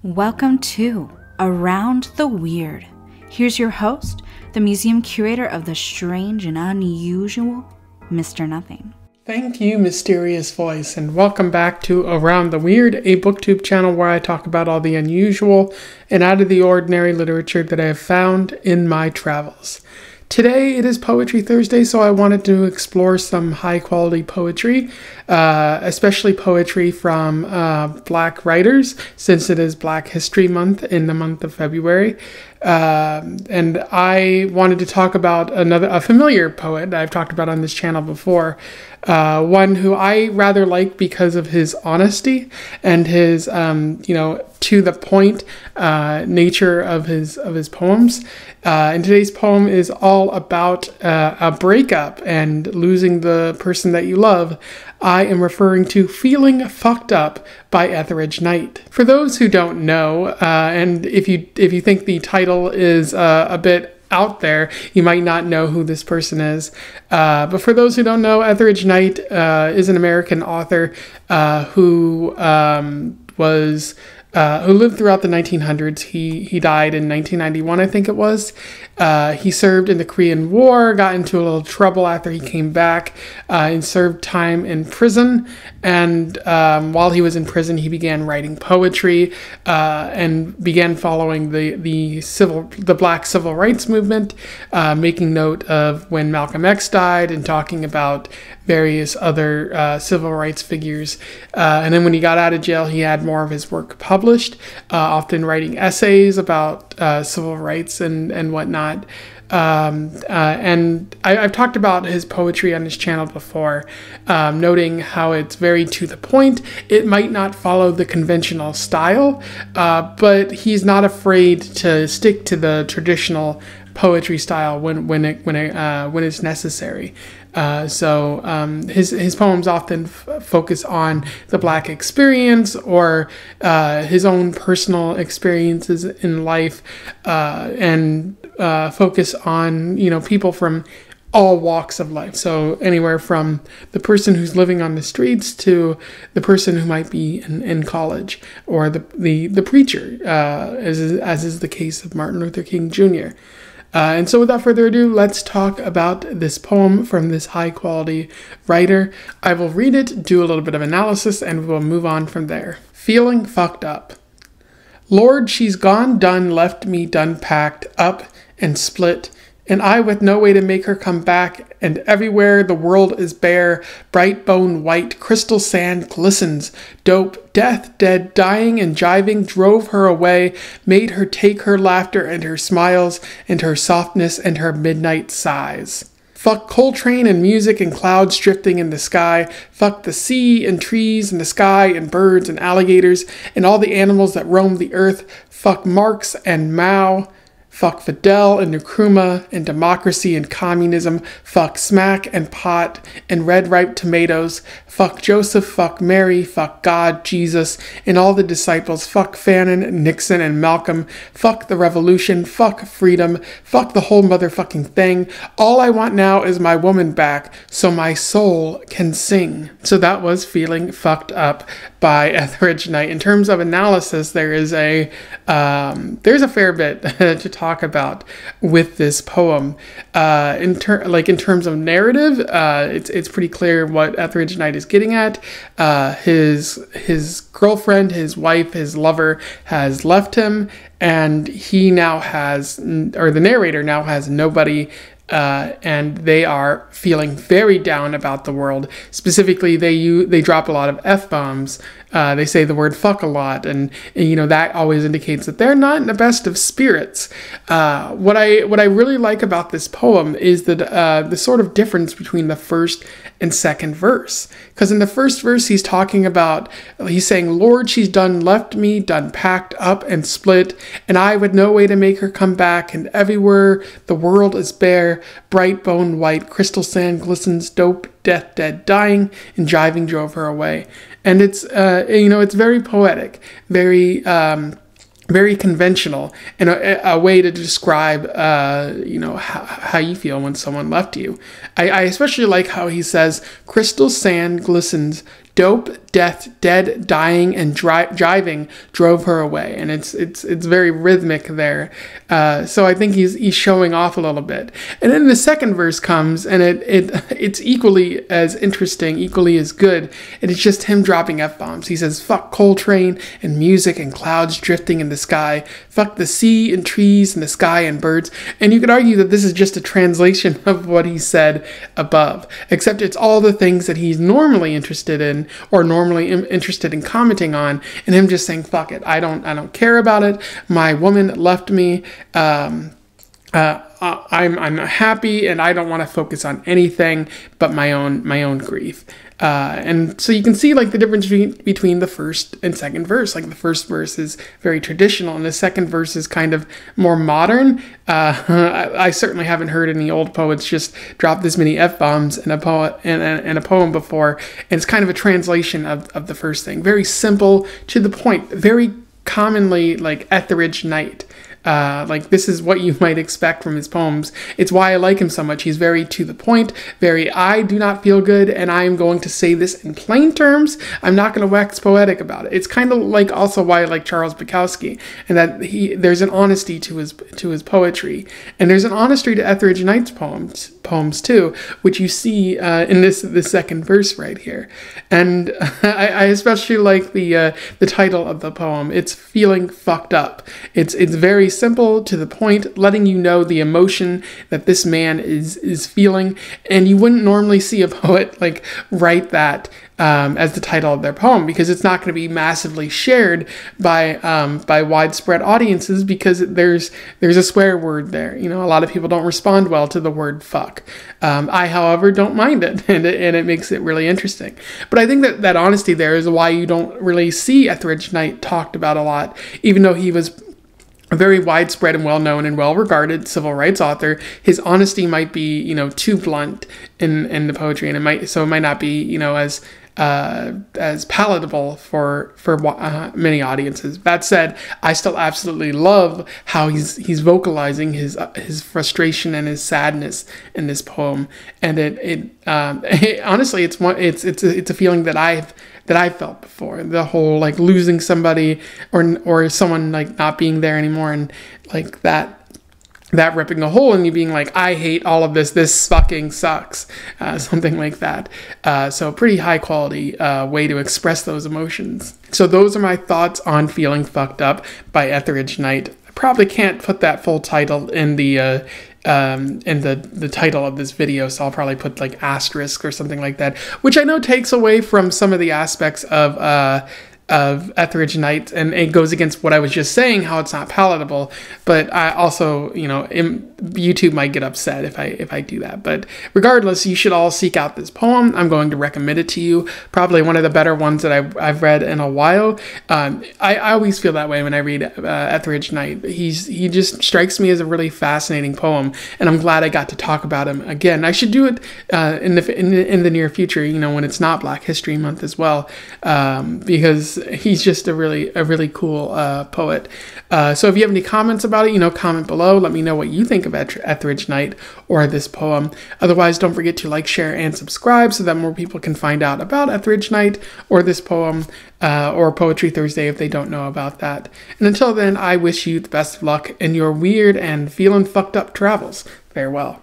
Welcome to Around the Weird. Here's your host, the museum curator of the strange and unusual, Mr. Nothing. Thank you, mysterious voice, and welcome back to Around the Weird, a booktube channel where I talk about all the unusual and out of the ordinary literature that I have found in my travels. Today it is Poetry Thursday, so I wanted to explore some high-quality poetry, especially poetry from Black writers, since it is Black History Month in the month of February. And I wanted to talk about a familiar poet I've talked about on this channel before, one who I rather like because of his honesty and his, to the point nature of his poems. And today's poem is all about a breakup and losing the person that you love. I am referring to Feeling Fucked Up by Etheridge Knight. For those who don't know, and if you think the title is a bit out there, you might not know who this person is. But for those who don't know, Etheridge Knight is an American author who lived throughout the 1900s. He died in 1991, I think it was. He served in the Korean War, got into a little trouble after he came back, and served time in prison. And while he was in prison, he began writing poetry and began following the Black Civil Rights Movement, making note of when Malcolm X died and talking about various other civil rights figures. And then when he got out of jail, he had more of his work published, often writing essays about civil rights and whatnot. And I've talked about his poetry on his channel before, noting how it's very to the point. It might not follow the conventional style, but he's not afraid to stick to the traditional poetry style when it's necessary. So his poems often focus on the Black experience or his own personal experiences in life, and focus on people from all walks of life. So anywhere from the person who's living on the streets to the person who might be in college, or the preacher, as is the case of Martin Luther King Jr. And so without further ado, let's talk about this poem from this high-quality writer. I will read it, do a little bit of analysis, and we'll move on from there. Feeling Fucked Up. Lord, she's gone, done, left me done, packed up and split, and I with no way to make her come back, and everywhere the world is bare, bright bone white, crystal sand glistens, dope, death, dead, dying and jiving drove her away, made her take her laughter and her smiles, and her softness and her midnight sighs. Fuck Coltrane and music and clouds drifting in the sky. Fuck the sea and trees and the sky and birds and alligators and all the animals that roam the earth. Fuck Marx and Mao. Fuck Fidel and Nkrumah and democracy and communism. Fuck smack and pot and red ripe tomatoes. Fuck Joseph, fuck Mary, fuck God, Jesus, and all the disciples. Fuck Fannin, Nixon, and Malcolm. Fuck the revolution. Fuck freedom. Fuck the whole motherfucking thing. All I want now is my woman back so my soul can sing. So that was Feeling Fucked Up by Etheridge Knight. In terms of analysis, there's a fair bit to talk about with this poem. In terms of narrative, it's pretty clear what Etheridge Knight is getting at. His girlfriend, his wife, his lover has left him, and he now has, or the narrator now has nobody. And they are feeling very down about the world. Specifically, they drop a lot of F-bombs. They say the word fuck a lot, and that always indicates that they're not in the best of spirits. What I really like about this poem is that the sort of difference between the first and second verse. Because in the first verse, he's saying, Lord, she's done left me, done packed up and split, and I with no way to make her come back, and everywhere the world is bare, bright bone white, crystal sand glistens, dope, death, dead, dying, and jiving drove her away. And it's very poetic, very conventional, and a way to describe, how you feel when someone left you. I especially like how he says, crystal sand glistens, dope, death, dead, dying, and jiving drove her away. And it's very rhythmic there. So I think he's showing off a little bit. And then the second verse comes, and it's equally as interesting, equally as good. And it's just him dropping F-bombs. He says, fuck Coltrane and music and clouds drifting in the sky. Fuck the sea and trees and the sky and birds. And you could argue that this is just a translation of what he said above, except it's all the things that he's normally interested in or normally interested in commenting on, and him just saying, fuck it, I don't care about it. My woman left me. I'm happy, and I don't want to focus on anything but my own grief. And so you can see like the difference between the first and second verse. Like the first verse is very traditional, and the second verse is kind of more modern. I certainly haven't heard any old poets just drop this many F-bombs in a poem before. And it's kind of a translation of the first thing. Very simple, to the point, very commonly like Etheridge Knight. Like this is what you might expect from his poems. It's why I like him so much. He's very to the point, very I do not feel good, and I am going to say this in plain terms. I'm not going to wax poetic about it. It's kind of like also why I like Charles Bukowski, and that there's an honesty to his poetry, and there's an honesty to Etheridge Knight's poems too, which you see in this second verse right here. And I especially like the title of the poem. It's Feeling Fucked Up. It's very simple, to the point, letting you know the emotion that this man is feeling. And you wouldn't normally see a poet like write that as the title of their poem, because it's not going to be massively shared by widespread audiences, because there's a swear word there. You know, a lot of people don't respond well to the word fuck. I, however, don't mind it, and it makes it really interesting. But I think that honesty there is why you don't really see Etheridge Knight talked about a lot, even though he was a very widespread and well-known and well-regarded civil rights author. His honesty might be, you know, too blunt in the poetry, and it might not be, you know, as palatable for many audiences. That said, I still absolutely love how he's vocalizing his frustration and his sadness in this poem, and it honestly it's a feeling that I've felt before. The whole like losing somebody or someone like not being there anymore, and like that ripping a hole in you, being like, I hate all of this fucking sucks, something like that. So pretty high quality way to express those emotions. So those are my thoughts on Feeling Fucked Up by Etheridge Knight. I probably can't put that full title in the title of this video, so I'll probably put like asterisk or something like that, which I know takes away from some of the aspects of Etheridge Knight, and it goes against what I was just saying, how it's not palatable. But I also, you know, YouTube might get upset if I do that. But regardless, you should all seek out this poem. I'm going to recommend it to you. Probably one of the better ones that I've read in a while. I always feel that way when I read Etheridge Knight. He just strikes me as a really fascinating poem, and I'm glad I got to talk about him again. I should do it in the near future, you know, when it's not Black History Month as well, because he's just a really cool poet. So if you have any comments about it, you know, comment below. Let me know what you think of Etheridge Knight or this poem. Otherwise, don't forget to like, share, and subscribe so that more people can find out about Etheridge Knight or this poem, or Poetry Thursday if they don't know about that. And until then, I wish you the best of luck in your weird and feeling fucked up travels. Farewell.